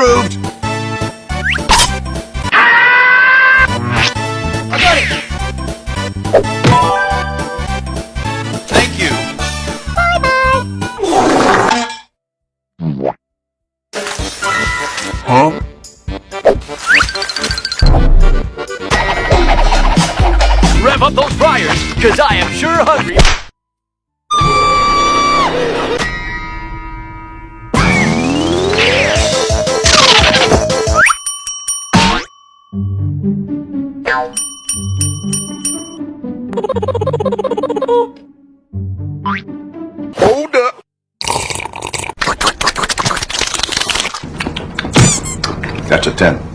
approved! I got it! Thank you! Huh? Rev up those fryers, cause I am sure hungry. Hold up! That's a 10.